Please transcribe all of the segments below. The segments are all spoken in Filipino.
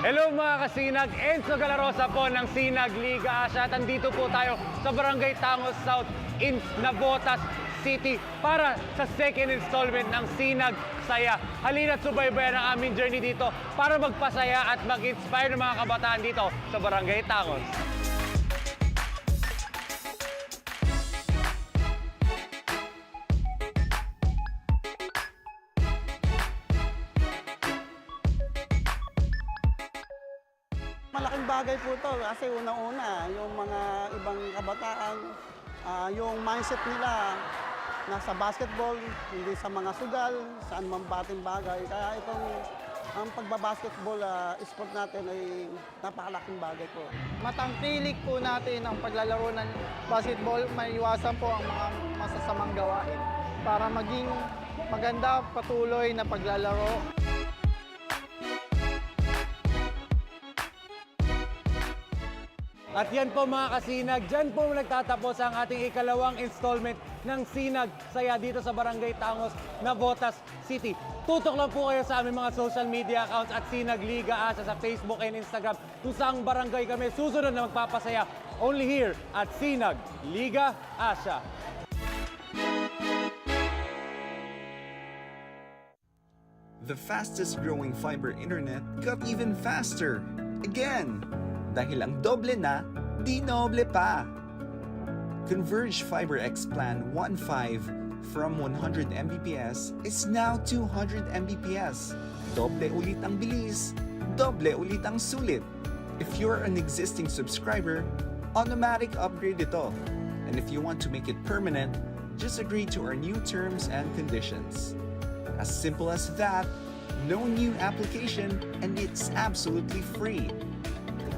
Hello mga kasinag, Enzo Galarosa po ng Sinag Liga Asya. At andito po tayo sa Barangay Tangos South in Navotas City para sa second installment ng Sinag Saya. Halina't subaybayan ang aming journey dito para magpasaya at mag-inspire ng mga kabataan dito sa Barangay Tangos. Malaking bagay po ito kasi unang-una, yung mga ibang kabataan, yung mindset nila nasa basketball, hindi sa mga sugal, saan man bating bagay. Kaya itong ang pagbabasketball sport natin ay napakalaking bagay po. Matangkilik po natin ang paglalaro ng basketball, maiwasan po ang mga masasamang gawain para maging maganda patuloy na paglalaro. At yan po mga kasinag, dyan po nagtatapos ang ating ikalawang installment ng Sinag Saya dito sa Barangay Tangos, Navotas City. Tutok lang po kayo sa aming mga social media accounts at Sinag Liga Asya sa Facebook and Instagram kung saang barangay kami susunod na magpapasaya. Only here at Sinag Liga Asya. The fastest growing fiber internet got even faster. Again! Dahil ang doble na, di noble pa. Converge Fiber X Plan 1.5 from 100 Mbps is now 200 Mbps. Doble ulit ang bilis, doble ulit ang sulit. If you're an existing subscriber, automatic upgrade ito. And if you want to make it permanent, just agree to our new terms and conditions. As simple as that, no new application, and it's absolutely free.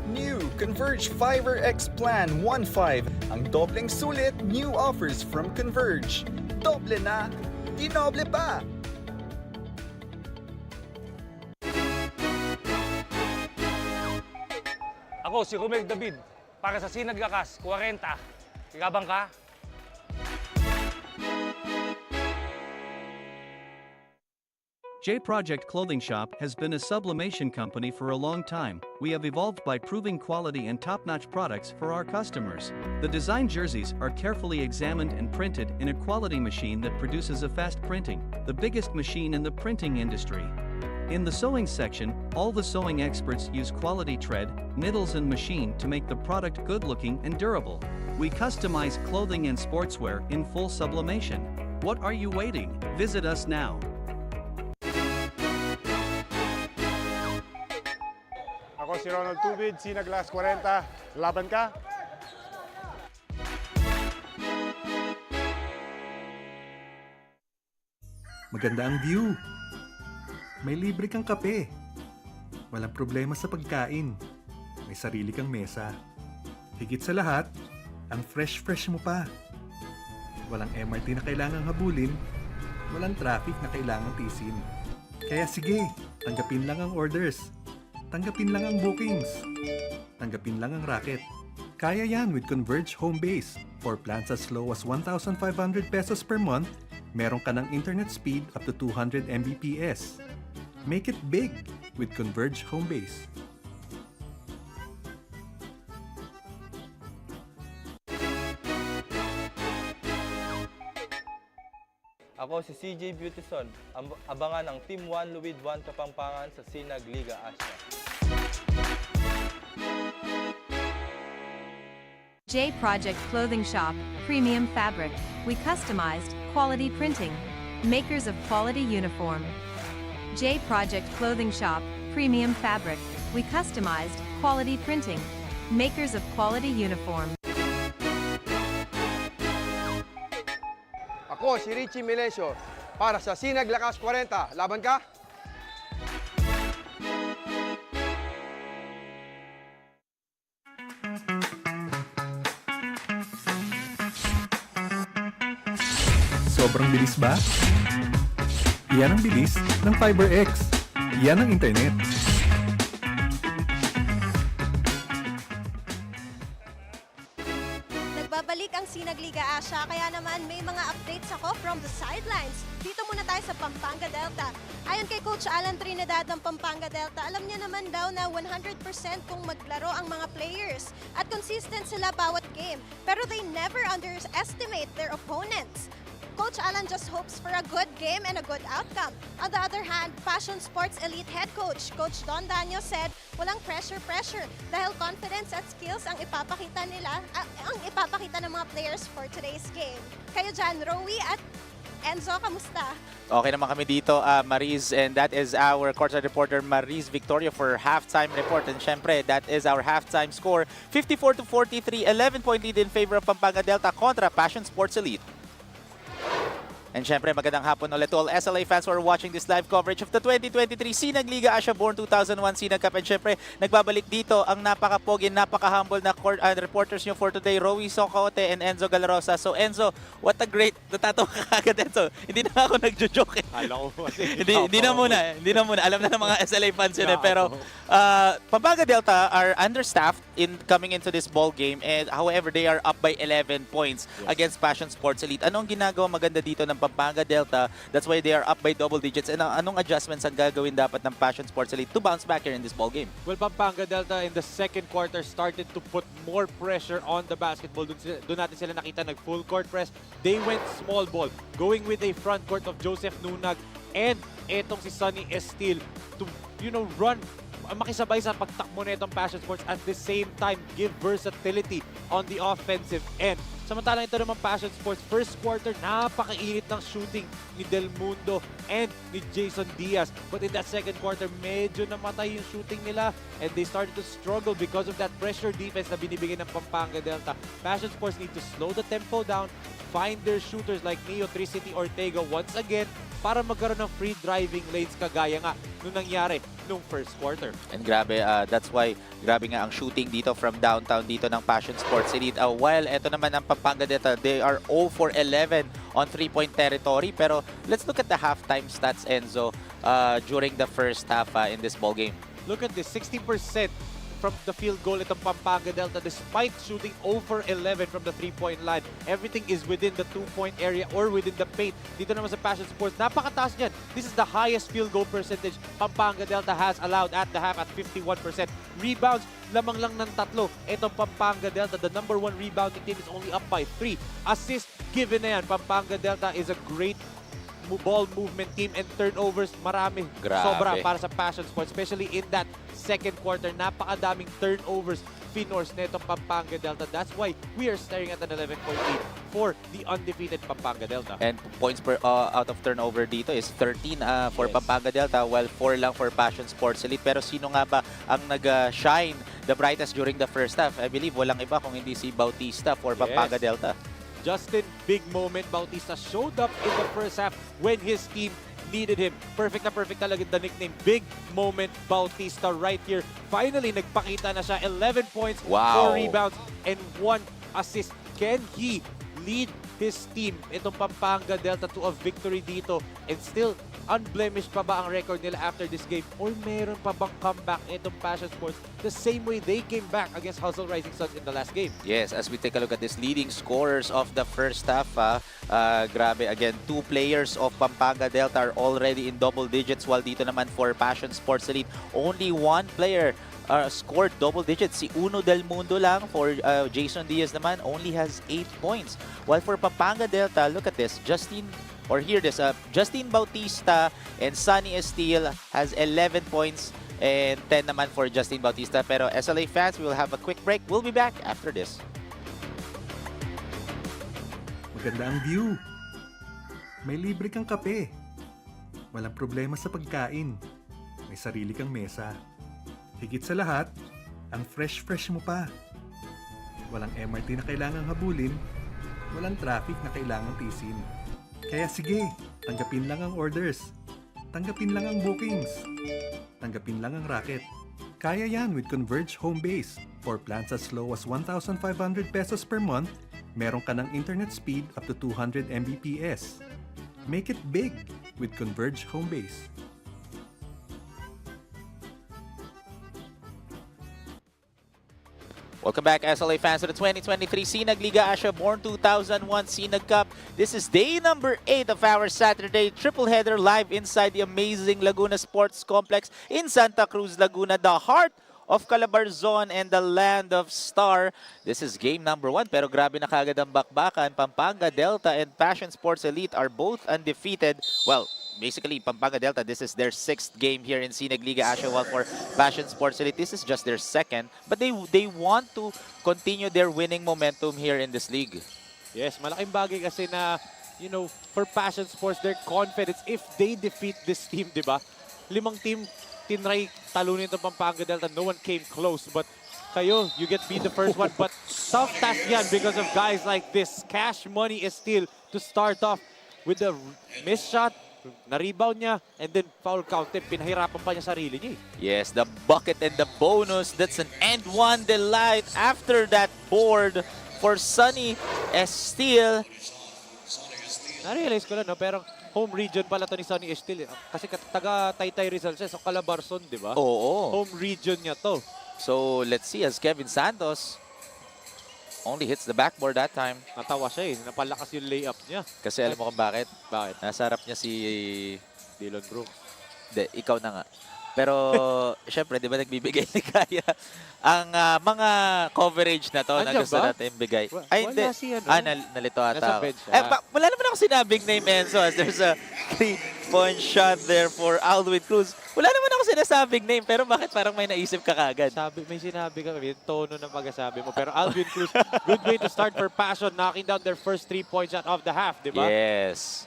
New Converge Fiber X Plan 1.5. Ang dobleng sulit, new offers from Converge. Doble na, di noble pa! Ako si Romel David para sa Sinag Lakas 40. Ikabang ka? J Project Clothing Shop has been a sublimation company for a long time. We have evolved by proving quality and top-notch products for our customers. The design jerseys are carefully examined and printed in a quality machine that produces a fast printing, the biggest machine in the printing industry. In the sewing section, all the sewing experts use quality thread, needles and machine to make the product good-looking and durable. We customize clothing and sportswear in full sublimation. What are you waiting? Visit us now. Ako si Ronald Tubid, Sinag Liga 40. Laban ka? Maganda ang view. May libre kang kape. Walang problema sa pagkain. May sarili kang mesa. Higit sa lahat, ang fresh mo pa. Walang MRT na kailangang habulin. Walang traffic na kailangang tisin. Kaya sige, tanggapin lang ang orders. Tanggapin lang ang bookings. Tanggapin lang ang racket. Kaya yan with Converge Home Base. For plans as low as 1,500 pesos per month, meron ka ng internet speed up to 200 Mbps. Make it big with Converge Home Base. Ako si CJ Beautyson, abangan ang Team 1 Luwid 1 Kapampangan sa Sinag Liga Asya. J Project Clothing Shop, Premium Fabric. We customized, quality printing. Makers of quality uniform. J Project Clothing Shop, Premium Fabric. We customized, quality printing. Makers of quality uniform. Ako si Richie Melesio para sa Sinag Lakas 40. Laban ka? Sobrang bilis ba? Iyan ang bilis ng FiberX. Iyan ang internet. Nagbabalik ang Sinag Liga Asya, kaya naman may mga updates ako from the sidelines. Dito muna tayo sa Pampanga Delta. Ayon kay Coach Alan Trinidad ng Pampanga Delta, alam niya naman daw na 100% kung maglaro ang mga players at consistent sila bawat game. Pero they never underestimate their opponents. Coach Alan just hopes for a good game and a good outcome. On the other hand, Passion Sports Elite Head Coach, Coach Don Danyo said, walang pressure dahil confidence at skills ang ipapakita ng mga players for today's game. Kayo dyan, Rowie at Enzo, kamusta? Okay naman kami dito, Mariz, and that is our courtside reporter Mariz Victoria for halftime report. And syempre, that is our halftime score, 54-43, 11-point lead in favor of Pampanga Delta kontra Passion Sports Elite. And syempre, magandang hapon ulit to all SLA fans who are watching this live coverage of the 2023 SINAG Liga Asya Born 2001 SINAG Cup. And syempre, nagbabalik dito ang napaka-pogi, napaka-humble na reporters nyo for today, Rowie Socote and Enzo Galarosa. So Enzo, what a great, natatawa ka agad Enzo. Hindi na ako nagjo-joke eh. Alam ko kasi. Hindi na muna. Alam na ng mga SLA fans yun eh. Pero Pampanga Delta are understaffed in coming into this ball game. And however, they are up by 11 points against Passion Sports Elite. Anong ginagawa maganda dito ng Pampanga Delta? That's why they are up by double digits. And anong adjustments ang gagawin dapat ng Passion Sports Elite to bounce back here in this ball game? Well, Pampanga Delta in the second quarter started to put more pressure on the basketball. Doon natin sila nakita nag-full court press. They went small ball, going with a front court of Joseph Nunag and etong si Sonny Estil to, run makisabay sa pagtakbo na itong Passion Sports at the same time give versatility on the offensive end. Samantalang ito naman Passion Sports, first quarter, napakainit ng shooting ni Del Mundo and ni Jason Diaz. But in that second quarter, medyo namatay yung shooting nila and they started to struggle because of that pressure defense na binibigay ng Pampanga Delta. Passion Sports need to slow the tempo down, find their shooters like Neo Tricity Ortega once again para magkaroon ng free driving lanes kagaya nga nung nangyari nung first quarter. And grabe, that's why grabe nga ang shooting dito from downtown dito ng Passion Sports Elite. While eto naman ang Pampanga Delta, they are 0 for 11 on 3-point territory. Pero let's look at the halftime stats, Enzo, during the first half in this ball game. Look at this, 60% from the field goal itong Pampanga Delta despite shooting over 11 from the 3-point line. Everything is within the 2-point area or within the paint. Dito naman sa Passion Sports, napakataas niyan. This is the highest field goal percentage Pampanga Delta has allowed at the half at 51%. Rebounds, lamang lang ng 3. Itong Pampanga Delta, the #1 rebounding team, is only up by 3. Assist, given na yan. Pampanga Delta is a great ball movement team and turnovers, marami. Grabe. Sobra para sa Passion Sports, especially in that second quarter. Napakadaming turnovers finors netong Pampanga Delta. That's why we are staring at an 11-point lead for the undefeated Pampanga Delta. And points per out of turnover dito is 13 for Pampanga Delta, while 4 lang for Passion Sports Elite. Pero sino nga ba ang nag-shine the brightest during the first half? I believe walang iba kung hindi si Bautista for Pampanga Delta. Justin, big moment. Bautista showed up in the first half when his team needed him. Perfect na perfect talaga the nickname. Big moment Bautista right here. Finally, nagpakita na siya. 11 points, 4 rebounds, and 1 assist. Can he lead his team, itong Pampanga Delta, to a victory dito? And still, unblemished pa ba ang record nila after this game? Or meron pa bang comeback itong Passion Sports the same way they came back against Hustle Rising Suns in the last game? Yes, as we take a look at this leading scorers of the first half, grabe, again, 2 players of Pampanga Delta are already in double digits, while dito naman for Passion Sports Elite, only 1 player scored double digits. Si Uno Del Mundo lang. For Jason Diaz naman, only has 8 points. While for Pampanga Delta, look at this, Justin Bautista and Sonny Estil has 11 points and 10 naman for Justin Bautista. Pero SLA fans, we will have a quick break. We'll be back after this. Maganda ang view. May libre kang kape. Walang problema sa pagkain. May sarili kang mesa. Higit sa lahat, ang fresh mo pa. Walang MRT na kailangang habulin. Walang traffic na kailangang tisin. Kaya sige, tanggapin lang ang orders. Tanggapin lang ang bookings. Tanggapin lang ang racket. Kaya yan with Converge Home Base. For plans as low as 1,500 pesos per month, meron ka ng internet speed up to 200 Mbps. Make it big with Converge Home Base. Welcome back, SLA fans, to the 2023 SINAG Liga ASYA Born 2001 SINAG Cup. This is day number 8 of our Saturday triple header live inside the amazing Laguna Sports Complex in Santa Cruz, Laguna, the heart of Calabarzon and the land of Star. This is game number 1, pero grabe na kagad ang bakbakan. Pampanga Delta and Passion Sports Elite are both undefeated. Well, basically, Pampanga Delta, this is their 6th game here in SINAG Liga ASYA, while for Passion Sports Elite, this is just their 2nd. But they want to continue their winning momentum here in this league. Yes, malaking bagay kasi na, you know, for Passion Sports, their confidence, if they defeat this team, di ba? 5 team tinry talunin itong Pampanga Delta. No one came close, but kayo, you get beat the first one. But tough task yan because of guys like this. Cash Money is still to start off with the missed shot. Na-rebound niya, and then foul counted. Pinahirapan pa niya sarili niya. Yes, the bucket and the bonus. That's an end one delight after that board for Sunny Estil. Na-realize ko lang, no? Pero home region pala to ni Sunny Estil. Kasi taga Taytay Rizal siya, so Calabarzon, di ba? Oo. Home region niya to. So, let's see as Kevin Santos only hits the backboard that time. Natawa siya eh. Napalakas yung layup niya. Kasi alam mo kung bakit? Bakit? Nasa harap niya si Dylan Brooks. Hindi, ikaw na nga. Pero, syempre, di ba nagbibigay ni Kaya ang mga coverage na to na gusto natin bigay. Ay, hindi. Si ano? Nalito ata ako. bench Wala naman ako sinabing name, Enzo, as there's a 3-point shot there for Alwin Cruz. Wala naman ako sinasabing name, pero bakit parang may naisip ka kagad? May sinabi ka, yung tono ng pagkasabi mo. Pero Alvin Cruz, good way to start for Passion, knocking down their first 3-point shot of the half, di ba? Yes.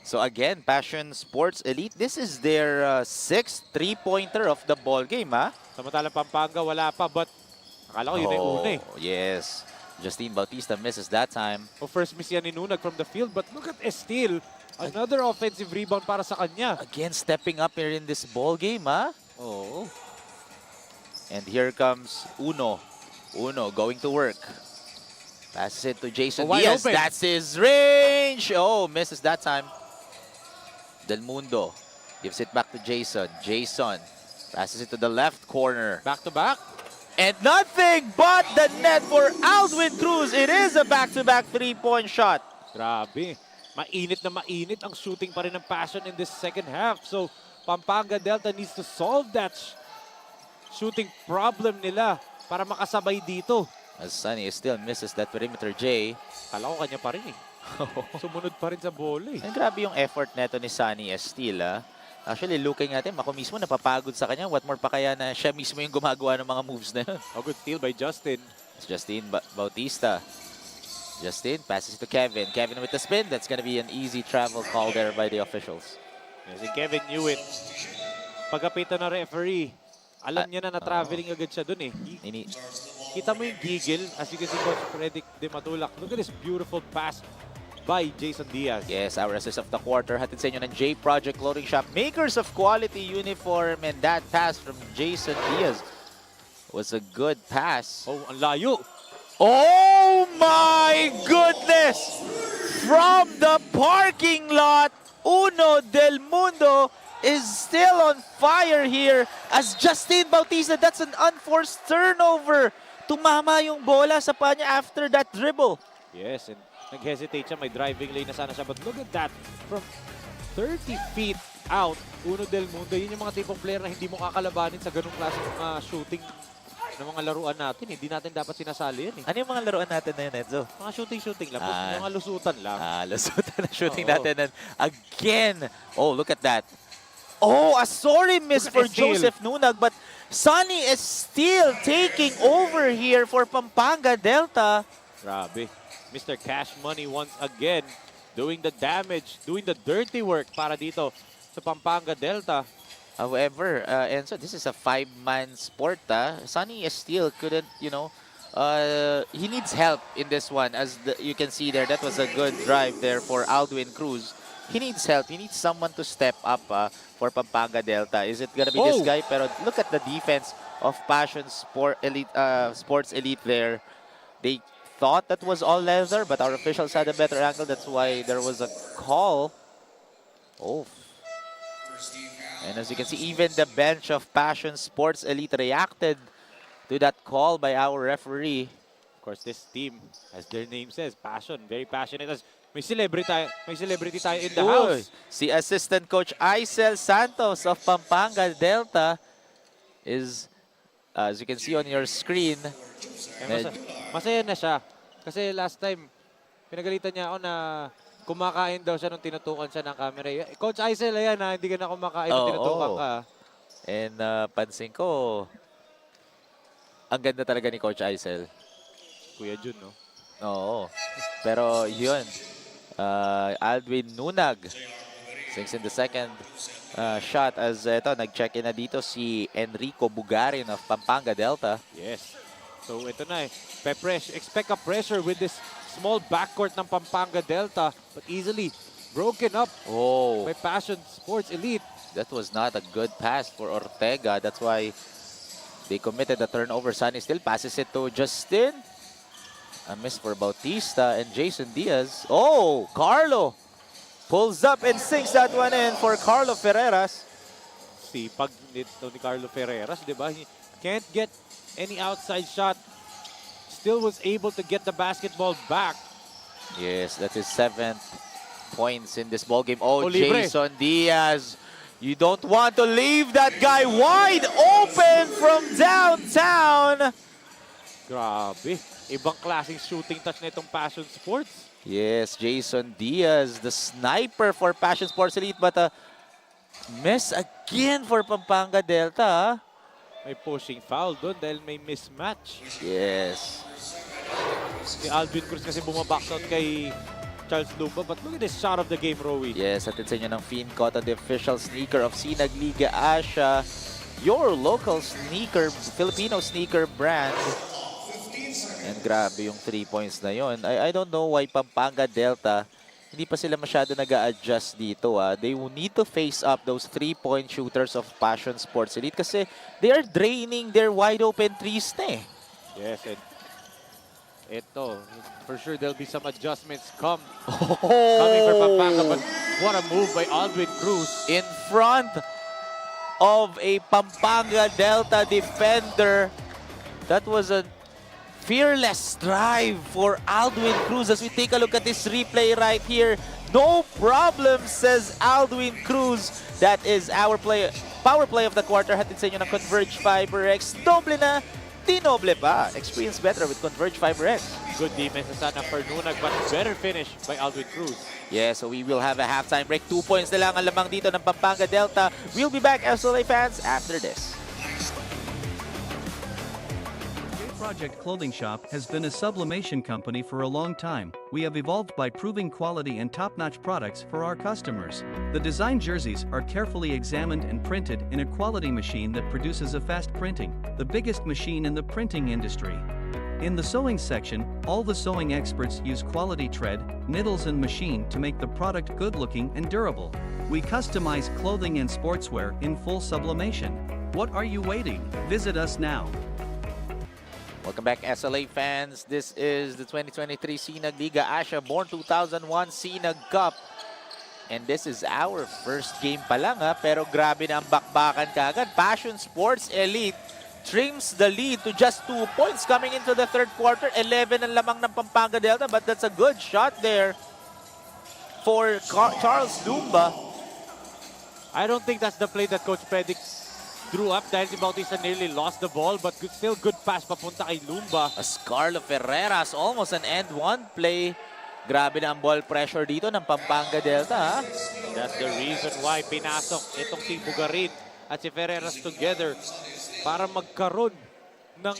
So again, Passion Sports Elite, this is their 6th 3-pointer of the ball game, ha? Samantala Pampanga, wala pa, but akala ko yun na yung una eh. Yes. Justine Bautista misses that time. First miss yan ni Nunag from the field, but look at Estil. Another offensive rebound para sa kanya. Again, stepping up here in this ball game, ha? Oo. And here comes Uno. Uno going to work. Passes it to Jason Diaz. Open. That's his range. Oh, misses that time. Del Mundo gives it back to Jason. Jason passes it to the left corner. Back to back. And nothing but the net for Alwin Cruz. It is a back-to-back 3-point shot. Grabe. Mainit na mainit ang shooting pa rin ng Passion in this second half. So, Pampanga Delta needs to solve that shooting problem nila para makasabay dito. As Sunny still misses that perimeter J. Kala ko kanya pa rin eh. Sumunod pa rin sa bola eh. And grabe yung effort neto ni Sunny Estil, ah. Actually, looking natin, ako mismo napapagod sa kanya. What more pa kaya na siya mismo yung gumagawa ng mga moves na yun. A good steal by Justin. It's Justine Bautista. Justin passes to Kevin. Kevin with the spin. That's gonna be an easy travel call there by the officials. Yes, si Kevin knew it. Pagkapito ng referee, alam niya na na-traveling agad siya dun eh. Kita mo yung giggle, as you can see, Coach Predict de Matulak. Look at this beautiful pass by Jason Diaz. Yes, our assist of the quarter. Hatid sa inyo ng J Project Clothing Shop. Makers of quality uniform. And that pass from Jason Diaz was a good pass. Oh, ang layo. Oh my goodness! From the parking lot, Uno Del Mundo is still on fire here as Justine Bautista. That's an unforced turnover. Tumama yung bola sa panya after that dribble. Yes, and nag-hesitate siya. May driving lane na sana siya. But look at that. From 30 feet out, Uno Del Mundo. Yun yung mga tipong player na hindi mo kakalabanin sa ganung klase ng shooting ng mga laruan natin. Hindi natin dapat sinasali yan eh. Ano yung mga laruan natin na yun, Edzo? Mga shooting lang. Mga lusutan lang. Lusutan na shooting natin. And again, oh, look at that. Oh, a sorry miss for Joseph Nunag, but Sunny is still taking over here for Pampanga Delta. Grabe. Mr. Cash Money once again doing the damage, doing the dirty work para dito sa Pampanga Delta. However, Enzo, this is a 5-man sport. Sunny still couldn't, you know, he needs help in this one. As you can see there, that was a good drive there for Alwin Cruz. He needs help. He needs someone to step up for Pampanga Delta. Is it going to be this guy? Pero look at the defense of Passion Sports Elite there. They thought that was all leather, but our officials had a better angle. That's why there was a call. Oh. And as you can see, even the bench of Passion Sports Elite reacted to that call by our referee. Of course, this team, as their name says, passion, very passionate. May celebrity tayo in the house. Si Assistant Coach Aisel Santos of Pampanga Delta is, as you can see on your screen, Masaya na siya. Kasi last time, pinagalitan niya ako na kumakain daw siya nung tinutukan siya ng camera. Coach Aisel, ayan ha, hindi ka na kumakain nung tinutukan ka. And pansin ko, ang ganda talaga ni Coach Aisel. Kuya Jun, no? Oo. Pero yun, Aldwin Nunag sinks in the second shot as nag-check in na dito si Enrico Bugarin of Pampanga Delta. Yes. So ito na expect a pressure with this small backcourt ng Pampanga Delta, but easily broken up by Passion Sports Elite. That was not a good pass for Ortega. That's why they committed the turnover. Sunny still passes it to Justin. A miss for Bautista and Jason Diaz. Oh, Carlo pulls up and sinks that one in for Carlo Ferreras. Sipag nito ni Carlo Ferreras, di ba? He can't get any outside shot. Still was able to get the basketball back. Yes, that is 7 points in this ball game. Oh, libre. Jason Diaz. You don't want to leave that guy wide open from downtown. Grabe. Ibang klaseng shooting touch na itong Passion Sports. Yes, Jason Diaz, the sniper for Passion Sports Elite, but miss again for Pampanga Delta. May pushing foul doon dahil may mismatch. Yes. Si Alvin Cruz kasi bumabox out kay Charles Luba, but look at this shot of the game, Rowie. Yes, atin sa inyo ng Fiend Caught on the official sneaker of SINAG Liga Asya, your local sneaker, Filipino sneaker brand. And grabe yung 3 points na yon. I don't know why Pampanga Delta, hindi pa sila masyado nag-a-adjust dito. They will need to face up those 3-point shooters of Passion Sports Elite kasi they are draining their wide-open threes na eh. Yes, and ito, for sure there'll be some adjustments coming for Pampanga, but what a move by Aldwin Cruz. In front of a Pampanga Delta defender. That was a fearless drive for Aldwin Cruz as we take a look at this replay right here. No problem, says Aldwin Cruz. That is our power play of the quarter. Hatid sa inyo ng Converge Fiber X. Doble na, dinoble pa. Experience better with Converge Fiber X. Good defense na sana for Nunag, but better finish by Aldwin Cruz. Yeah, so we will have a halftime break. 2 points na lang ang lamang dito ng Pampanga Delta. We'll be back, SLA fans, after this. Project Clothing Shop has been a sublimation company for a long time. We have evolved by proving quality and top-notch products for our customers. The design jerseys are carefully examined and printed in a quality machine that produces a fast printing, the biggest machine in the printing industry. In the sewing section, all the sewing experts use quality thread, needles and machine to make the product good-looking and durable. We customize clothing and sportswear in full sublimation. What are you waiting? Visit us now. Welcome back, SLA fans. This is the 2023 SINAG Liga Asya Born 2001 SINAG Cup. And this is our first game pa lang pero grabe na ang bakbakan kaagad. Passion Sports Elite trims the lead to just 2 points coming into the third quarter. 11 ang lamang ng Pampanga Delta, but that's a good shot there for Charles Lumba. I don't think that's the play that Coach Predic drew up dahil si Bautista nearly lost the ball, but still good pass papunta kay Lumba. As Carlo Ferreras, almost an end-one play. Grabe na ang ball pressure dito ng Pampanga Delta. That's the reason why pinasok itong si Bugarin at si Ferreras together para magkaroon ng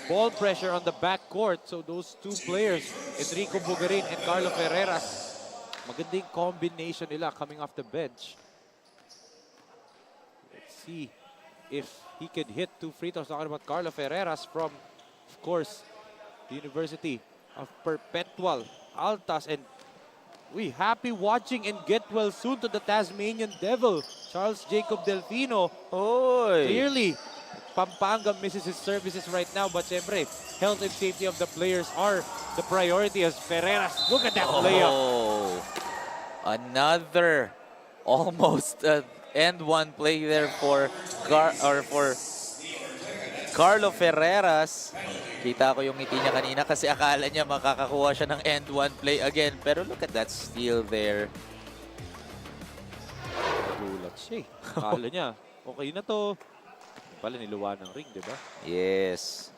ball pressure on the backcourt. So those two players, Enrico Bugarin and Carlo Ferreras, magandang combination nila coming off the bench. See if he could hit 2 free throws. Talking about Carlo Ferreras from, of course, the University of Perpetual Altas. And we happy watching and get well soon to the Tasmanian Devil, Charles Jacob Delfino. Oy. Clearly, Pampanga misses his services right now, but syempre, health and safety of the players are the priority as Ferreras. Look at that layup. Another almost end one play there for Carlo Ferreras. Kita ko yung ngiti niya kanina kasi akala niya makakakuha siya ng end one play again. Pero look at that steal there. Nagulat siya eh. Akala niya, okay na to. Pala niluwa ng ring, di ba? Yes.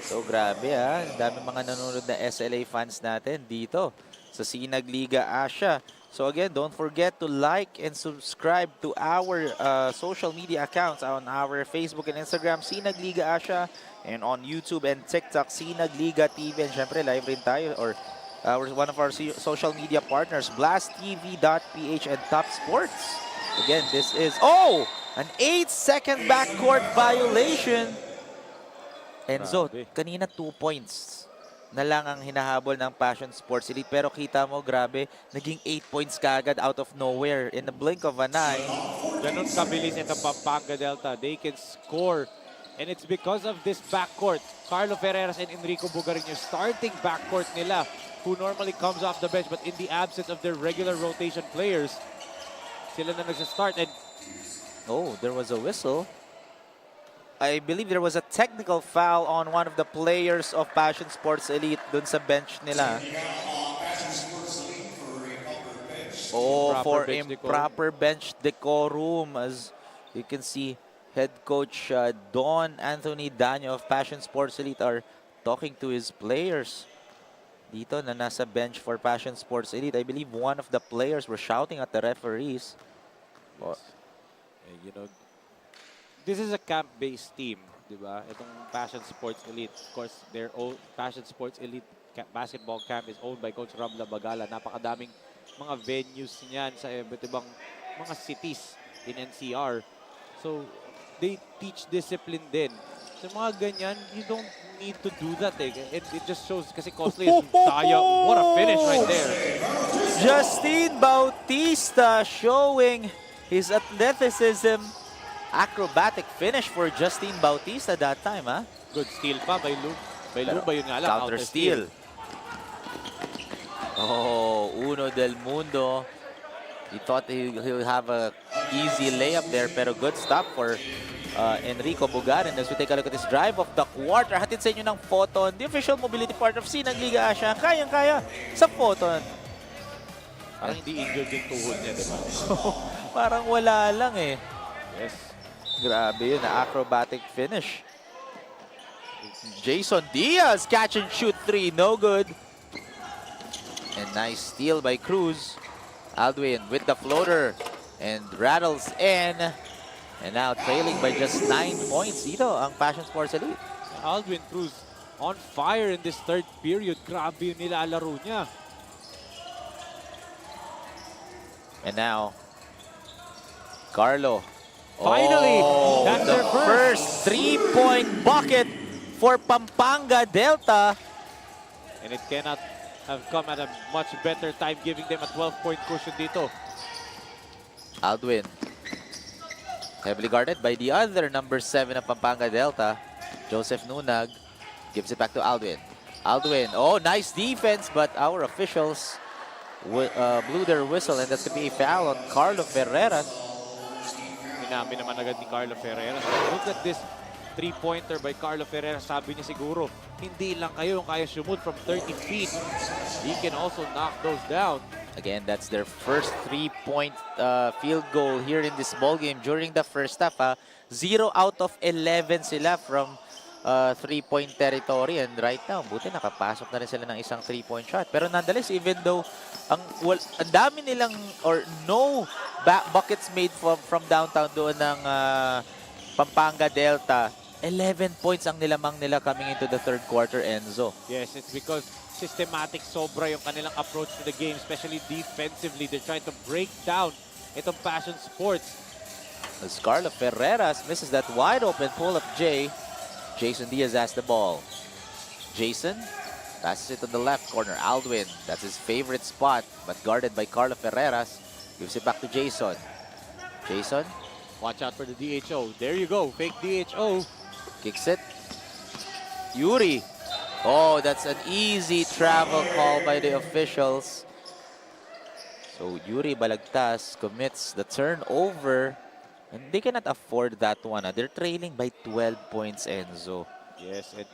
So grabe ha. Dami mga nanonood na SLA fans natin dito sa SINAG Liga Asya. So again, don't forget to like and subscribe to our social media accounts on our Facebook and Instagram, SINAG Liga Asya, and on YouTube and TikTok, SINAG Liga TV. And syempre, live rin tayo, or one of our social media partners, BlastTV.ph and Top Sports. Again, this is, an 8-second backcourt violation. Enzo, kanina 2 points na lang ang hinahabol ng Passion Sports Elite. Pero kita mo, grabe, naging 8 points kaagad out of nowhere in the blink of an eye. Ganun kabilis itong Pampanga Delta. They can score. And it's because of this backcourt. Carlo Ferreras and Enrico Bugarin, yung starting backcourt nila, who normally comes off the bench. But in the absence of their regular rotation players, sila na nagsa-start. And there was a whistle. I believe there was a technical foul on one of the players of Passion Sports Elite dun sa bench nila. For improper bench decorum. As you can see, head coach Don Anthony Daño of Passion Sports Elite are talking to his players. Dito na nasa bench for Passion Sports Elite. I believe one of the players were shouting at the referees. Yes. You know, this is a camp-based team, di ba? Itong Passion Sports Elite, of course, their own Passion Sports Elite basketball camp is owned by Coach Rob Labagala. Napakadaming mga venues niyan sa iba't ibang mga cities in NCR. So, they teach discipline din. Sa mga ganyan, you don't need to do that eh. It just shows kasi costly is sayang. What a finish right there. Justin Bautista showing his athleticism. Acrobatic finish for Justin Bautista that time, ha? Good steal pa by Lu. By Lu ba yun nga lang? Counter steal. Uno del Mundo. He thought he'll have a easy layup there, pero good stop for Enrico Bugarin. As we take a look at this drive of the quarter, hatid sa inyo ng Photon, the official mobility partner of SINAG Liga Asya. Kayang-kaya sa Photon. Parang hindi injured yung tuhod niya, di ba? Parang wala lang eh. Yes. Grabe yun, na acrobatic finish. Jason Diaz, catch and shoot 3, no good. And nice steal by CRUZ. Aldwin with the floater and rattles in. And now trailing by just 9 points dito ang Passion Sports Elite. Aldwin Cruz on fire in this third period. Grabe yung nilalaro niya. And now, Carlo. Finally, that's the their first 3-point bucket for Pampanga Delta. And it cannot have come at a much better time, giving them a 12-point cushion dito. Aldwin. Heavily guarded by the other number 7 of Pampanga Delta, Joseph Nunag. Gives it back to Aldwin. Aldwin, nice defense, but our officials blew their whistle, and that's going to be a foul on Carlo Ferreras. Inamin naman agad ni Carlo Ferreras. Look at this 3-pointer by Carlo Ferreras. Sabi niya siguro, hindi lang kayo yung kaya shoot from 30 feet. He can also knock those down. Again, that's their first 3-point field goal here in this ball game during the first half. 0 out of 11 sila from 3-point territory, and right now, buti nakapasok na rin sila ng isang 3-point shot. Pero nonetheless, even though ang dami nilang or no buckets made from downtown doon ng Pampanga Delta, 11 points ang nilamang nila coming into the third quarter, Enzo. Yes, it's because systematic sobra yung kanilang approach to the game, especially defensively. They're trying to break down itong Passion Sports. As Carlo Ferreras misses that wide open pull-up J. Jason Diaz has the ball. Jason passes it to the left corner. Aldwin, that's his favorite spot, but guarded by Carlo Ferreras. Gives it back to Jason. Jason. Watch out for the DHO. There you go. Fake DHO. Kicks it. Yuri. That's an easy travel call by the officials. So Yuri Balagtas commits the turnover. And they cannot afford that one. They're trailing by 12 points, Enzo. Yes, and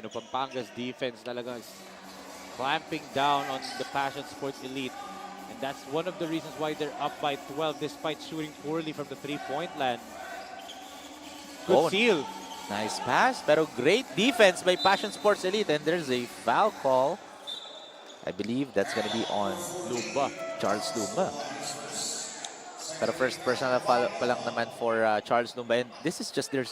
Pampanga's defense talaga is clamping down on the Passion Sports Elite. And that's one of the reasons why they're up by 12 despite shooting poorly from the three-point land. Good steal. Nice pass, pero great defense by Passion Sports Elite. And there's a foul call. I believe that's going to be on Lumba. Charles Lumba. Pero first personal foul pa lang naman for Charles Lumba. And this is just their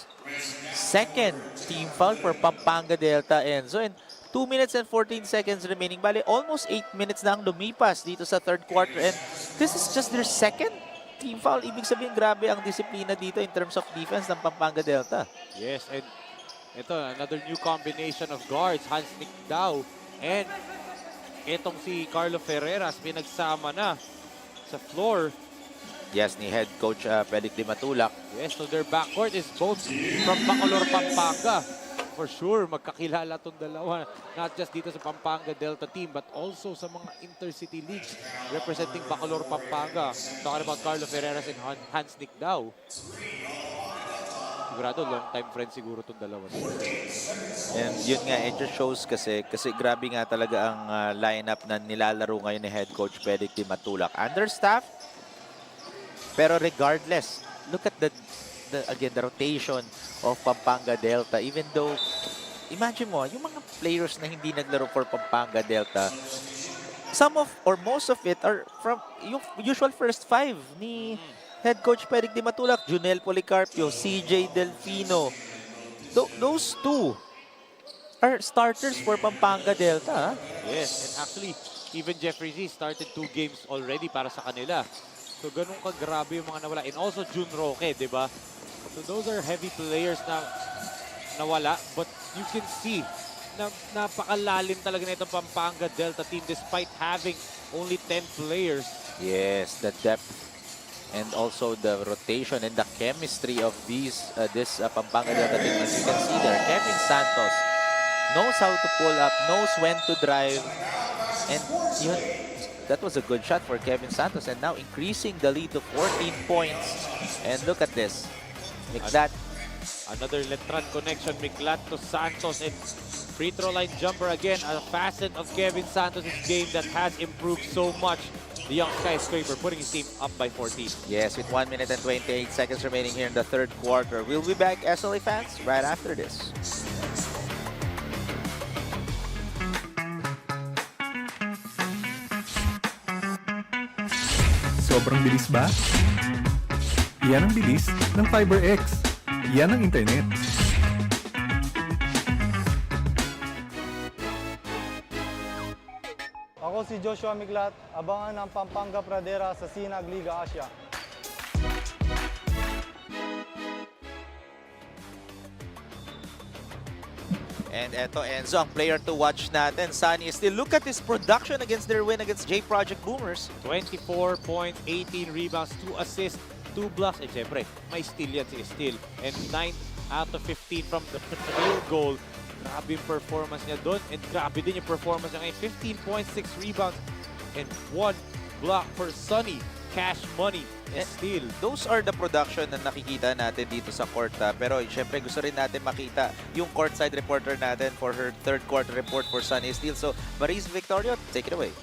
second team foul for Pampanga Delta, Enzo. And 2 minutes and 14 seconds remaining. Bale, almost 8 minutes na ang lumipas dito sa third quarter. And this is just their second team foul. Ibig sabihin, grabe ang disiplina dito in terms of defense ng Pampanga Delta. Yes, and ito, another new combination of guards. Hans Nicdao and itong si Carlo Ferreras pinagsama na sa floor. Yes, ni head coach Felix Di Matulak. Yes, so their backcourt is both from Bacolor, Pampanga. For sure, magkakilala itong dalawa. Not just dito sa Pampanga Delta team, but also sa mga intercity leagues representing Bacolor, Pampanga. Talking about Carlo Ferreras and Hans Nicdao. Sigurado, long-time friend siguro itong dalawa. And yun nga, it just shows kasi grabe nga talaga ang lineup na nilalaro ngayon ni head coach Felix Di Matulak. Understaffed, pero regardless, look at the rotation of Pampanga Delta. Even though, imagine mo, yung mga players na hindi naglaro for Pampanga Delta, some of or most of it are from yung usual first five ni head coach Felix Di Matulak, Junel Policarpio, CJ Delfino. Those two are starters for Pampanga Delta. Yes, and actually, even Jeffrey Z started 2 games already para sa kanila. So, ganun kagrabe yung mga nawala. And also, June Roque, di ba? So, those are heavy players na nawala. But you can see na napakalalim talaga na itong Pampanga Delta team despite having only 10 players. Yes, the depth and also the rotation and the chemistry of this Pampanga Delta team. As you can see there, Kevin Santos knows how to pull up, knows when to drive. And yun, that was a good shot for Kevin Santos, and now increasing the lead to 14 points. And look at this. Miklat. Another Letran connection. Miklat to Santos, and free throw line jumper again. A facet of Kevin Santos' game that has improved so much. The young skyscraper putting his team up by 14. Yes, with 1 minute and 28 seconds remaining here in the third quarter. We'll be back, SLA fans, right after this. Sobrang bilis ba? Iyan ang bilis ng FiberX. Iyan ang internet. Ako si Joshua Miglat, abangan ng Pampanga Pradera sa SINAG Liga Asya. And eto, Enzo, ang player to watch natin, Sunny Steele. Look at his production against their win against J Project Boomers. 24 points, 18 rebounds, 2 assists, 2 blocks. Eh, syempre, may steal yan si Steele. And 9 out of 15 from the field goal. Grabe yung performance niya doon. And grabe din yung performance niya ngayon. 15 points, 6 rebounds, and 1 block for Sunny. Cash money and steal. Those are the production na nakikita natin dito sa court. Pero syempre gusto rin natin makita yung courtside reporter natin for her third quarter report for Sunny Steele. So, Maris Victorio, take it away.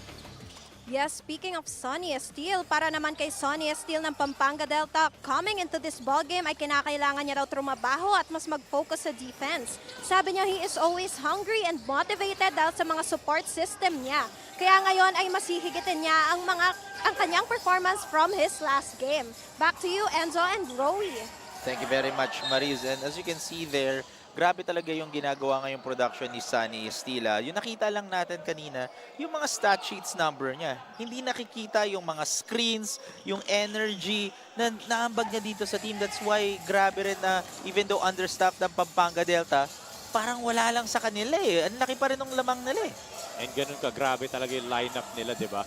Yes, speaking of Sonny Steele, para naman kay Sonny Steele ng Pampanga Delta, coming into this ballgame ay kinakailangan niya raw trumabaho at mas mag-focus sa defense. Sabi niya, he is always hungry and motivated dahil sa mga support system niya. Kaya ngayon ay masihigitin niya ang kanyang performance from his last game. Back to you, Enzo and Rowie. Thank you very much, Maris. And as you can see there, grabe talaga yung ginagawa ngayong production ni Sunny Steele. Yung nakita lang natin kanina, yung mga stat sheets number niya. Hindi nakikita yung mga screens, yung energy na naambag niya dito sa team. That's why grabe rin na even though understaffed ang Pampanga Delta, parang wala lang sa kanila eh. Ang laki pa rin ng lamang nila eh. And ganun ka, grabe talaga yung lineup nila, di ba?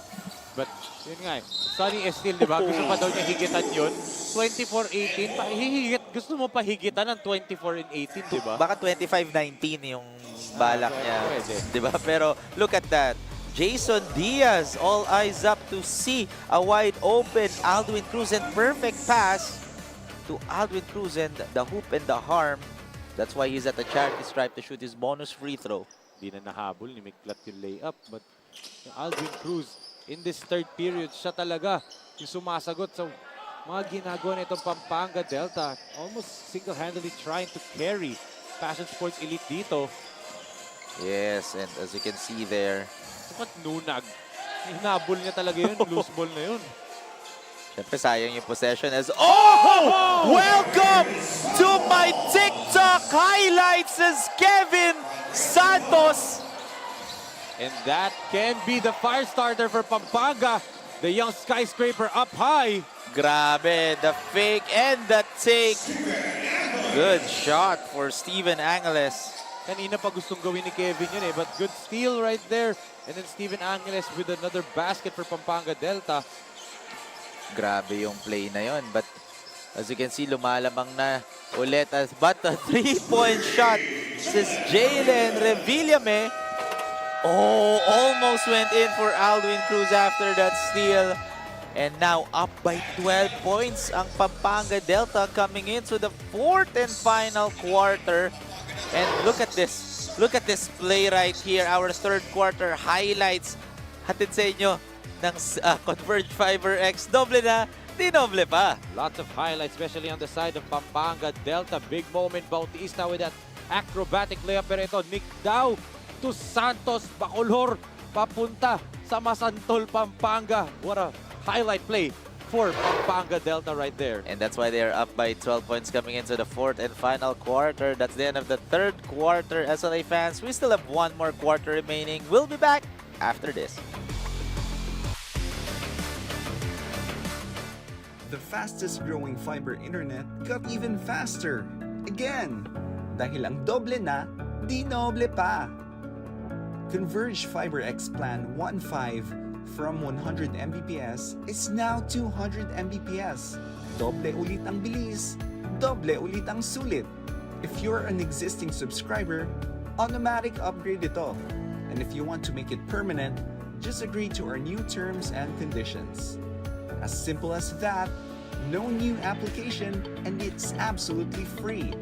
But yun nga eh, Sonny Steele, di ba? Gusto pa daw niya higitan yun. 24-18, gusto mo pa higitan ng 24 and 18, di ba? Baka 25-19 yung balak niya, di ba? Pero look at that. Jason Diaz, all eyes up to see a wide open Aldwin Cruz and perfect pass. to Alvin Cruz, and the hoop and the harm. That's why he's at the charity stripe to shoot his bonus free throw. Di na nahabol ni Miklat yung layup, but yung Alvin Cruz in this third period, siya talaga yung sumasagot sa mga ginagawa nitong Pampanga Delta. Almost single-handedly trying to carry Passion Sports Elite dito. Yes, and as you can see there, Dapat Nunag. Hinabol niya talaga yun, loose ball na yun. syempre sayang yung possession as... Oh! Welcome to my TikTok highlights as Kevin Santos. And that can be the fire starter for Pampanga. The young skyscraper up high. Grabe, the fake and the take. Good shot for Steven Angeles. Kanina pa gustong gawin ni Kevin yun eh, but good steal right there. And then Steven Angeles with another basket for Pampanga Delta. Grabe yung play na yon, but as you can see, lumalamang na ulit. But a three-point shot says Jalen Revillame. Oh, almost went in for Alvin Cruz after that steal. And now up by 12 points ang Pampanga Delta coming into the fourth and final quarter. And look at this. Look at this play right here. Our third quarter highlights. Hatid sa inyo ng Converge Fiber X. Doble na, di doble pa. Lots of highlights, especially on the side of Pampanga Delta. Big moment, Bautista with that acrobatic layup. Pero ito, Nick Dow to Santos Bacolor. Papunta sa Masantol, Pampanga. What a highlight play for Pampanga Delta right there. And that's why they're up by 12 points coming into the fourth and final quarter. That's the end of the third quarter. SLA fans, we still have one more quarter remaining. We'll be back after this. The fastest growing fiber internet got even faster. Again, dahil ang doble na, di noble pa. Converge Fiber X Plan 1.5 from 100 Mbps is now 200 Mbps. Doble ulit ang bilis, doble ulit ang sulit. If you're an existing subscriber, automatic upgrade ito. And if you want to make it permanent, just agree to our new terms and conditions. As simple as that, no new application, and it's absolutely free.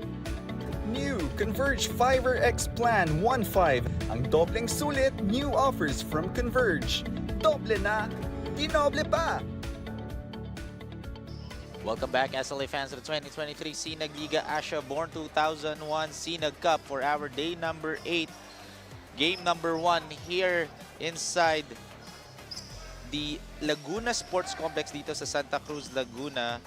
New Converge Fiber X Plan 1.5. Ang dobleng sulit, new offers from Converge. Doble na, di noble pa. Welcome back, SLA fans, to the 2023 SINAG Liga Asya Born 2001 SINAG Cup for our day number 8. Game number 1 here inside the Laguna Sports Complex dito sa Santa Cruz, Laguna,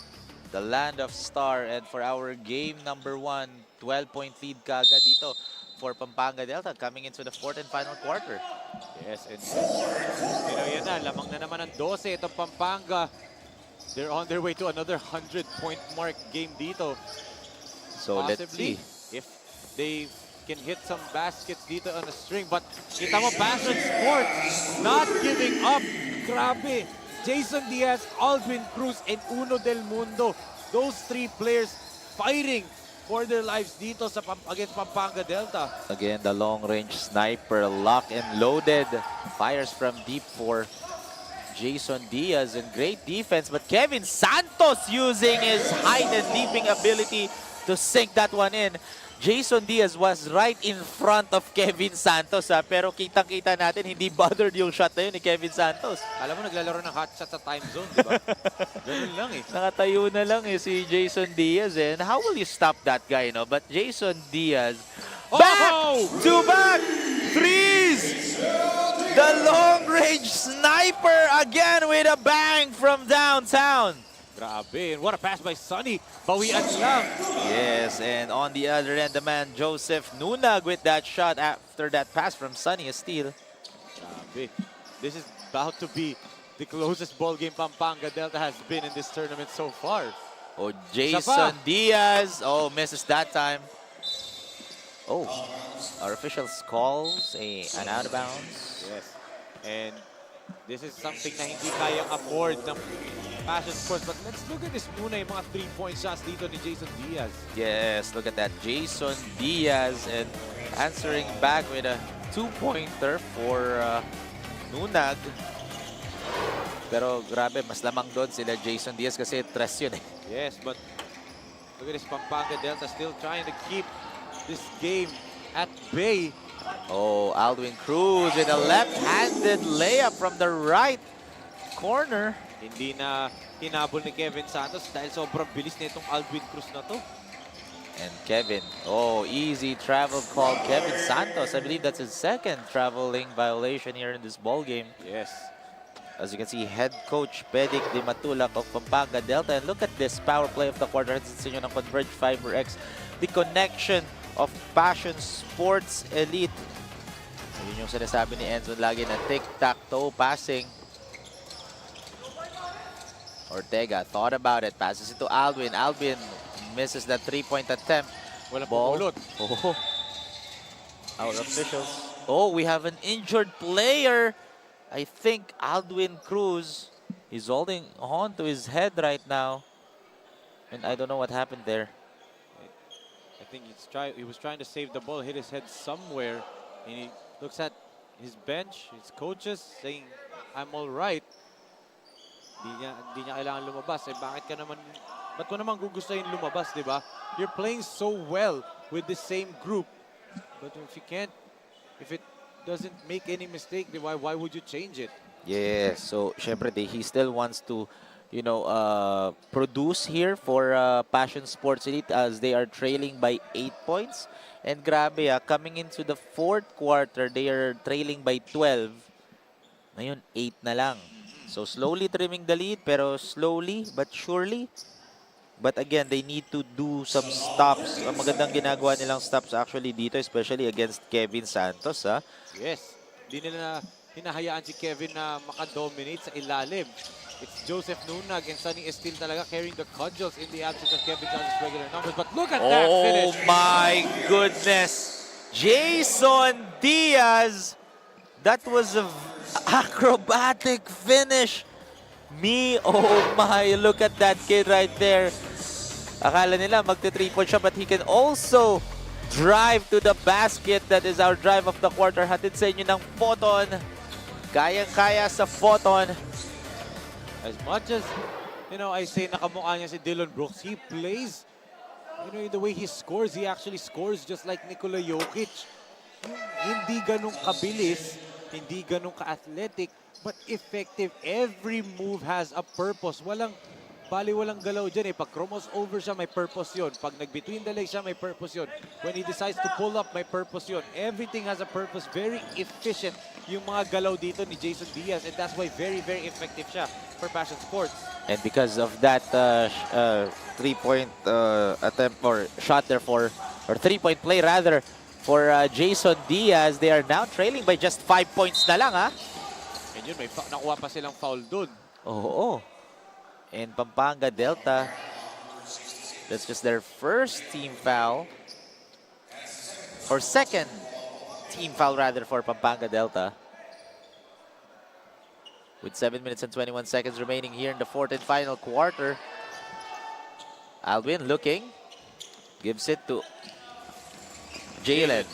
the land of star. And for our game number 1, 12-point lead kaga dito for Pampanga Delta coming into the fourth and final quarter. Yes, and yan na, lamang na naman ang 12 itong Pampanga. They're on their way to another 100-point mark game dito. So let's see if they can hit some baskets dito on the string. But kita mo, Passion Sports not giving up. Grabe. Jason Diaz, Alvin Cruz, and Uno Del Mundo. Those three players fighting for their lives dito sa against Pampanga Delta. Again, the long-range sniper locked and loaded. Fires from deep for Jason Diaz, and great defense. But Kevin Santos using his height and leaping ability to sink that one in. Jason Diaz was right in front of Kevin Santos, pero kitang-kita natin hindi bothered yung shot na yun ni Kevin Santos. Alam mo, naglalaro ng hot shot sa time zone, di ba? Ganun lang eh. Nakatayo na lang si Jason Diaz, and how will you stop that guy, no? But Jason Diaz, back-to-back threes! The long-range sniper again with a bang from downtown. Grabe, and what a pass by Sonny. Bawian lang. Yes, and on the other end, the man Joseph Nunag with that shot after that pass from Sonny, a steal. Grabe. This is about to be the closest ball game Pampanga Delta has been in this tournament so far. Oh, Jason Diaz. Oh, misses that time. Oh, our officials calls an out of bounds. Yes, and this is something na hindi kayang afford ng Passion Sports. But let's look at this muna, yung mga 3-point shots dito ni Jason Diaz. Yes, look at that. Jason Diaz, and answering back with a 2-pointer for Nunag. Pero grabe, mas lamang doon sila Jason Diaz kasi tres yun eh. Yes, but Look at this Pampanga Delta still trying to keep this game at bay. Oh, Alduin Cruz with a left-handed layup from the right corner. Hindi na hinabol ni Kevin Santos dahil sobrang bilis na itong Alduin Cruz na to. And Kevin, oh, easy travel call. Kevin Santos, I believe that's his second traveling violation here in this ball game. Yes. As you can see, head coach Pedic Di Matulak of Pampanga Delta. And look at this power play of the quarter. It's ng Converge Fiber X. The connection of Passion Sports Elite. Yun yung sinasabi ni Enzo lagi na tic-tac-toe passing. Ortega thought about it. Passes it to Alduin. Alduin misses that three-point attempt. Walang Ball. pumulot. Oh. Our officials. Oh, we have an injured player. I think Alduin Cruz is holding on to his head right now. And I don't know what happened there. I think he was trying to save the ball, hit his head somewhere. And he looks at his bench, his coaches, saying, I'm all right. Di niya kailangan lumabas. Eh, ba't mo naman gugustuhin lumabas, di ba? You're playing so well with the same group. But if it doesn't make any mistake, why would you change it? Yeah, so syempre he still wants to, you know, produce here for Passion Sports Elite as they are trailing by 8 points. And grabe, coming into the fourth quarter, they are trailing by 12. Ngayon, 8 na lang. So slowly trimming the lead, pero slowly but surely. But again, they need to do some stops. Ang magandang ginagawa nilang stops actually dito, especially against Kevin Santos. Yes, di nila hinahayaan si Kevin na makadominate sa ilalim. It's Joseph Nunag and Sunny Estil talaga carrying the cudgels in the absence of Kevin Santos' regular numbers. But look at that finish. Oh my goodness. Jason Diaz. That was an acrobatic finish. Oh my, look at that kid right there. Akala nila magte-3-point siya, but he can also drive to the basket. That is our drive of the quarter. Hatid sa inyo ng Photon. Kayang-kaya sa Photon. As much as, you know, I say nakamukha niya si Dillon Brooks, he plays, you know, the way he scores, he actually scores just like Nikola Jokic. Hindi ganun kabilis, hindi ganun ka-athletic, but effective. Every move has a purpose. Walang galaw dyan eh. Pag cromos over siya, may purpose yun. Pag nag-between the legs siya, may purpose yun. When he decides to pull up, may purpose yun. Everything has a purpose. Very efficient yung mga galaw dito ni Jason Diaz. And that's why very, very effective siya for Passion Sports. And because of that three-point attempt or shot there or three-point play rather, for Jason Diaz, they are now trailing by just 5 points na lang, And yun, may nakuha pa silang foul dun. Oo. And Pampanga Delta, that's just their first team foul. Or second team foul rather for Pampanga Delta. With 7 minutes and 21 seconds remaining here in the fourth and final quarter. Alduin looking. Gives it to Jalen.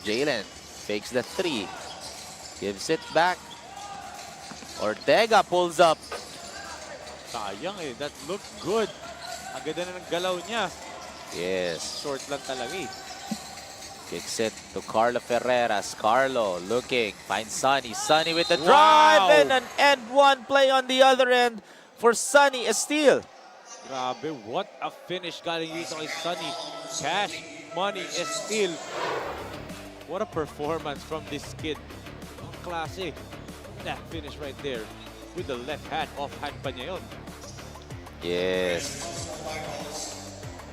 Jalen fakes the three. Gives it back. Ortega pulls up. Sayang eh. That looked good. Ang ganda na ng galaw niya. Yes. Short lang talaga eh. Kicks it to Carlo Ferreras. Carlo looking. Finds Sonny. Sonny with the drive. And an end one play on the other end for Sonny Estil. Grabe. What a finish galing dito kay Sonny. Cash Money Estil. What a performance from this kid. Ang klase. That finish right there. With the left hand. Off-hand pa niya yun. Yes.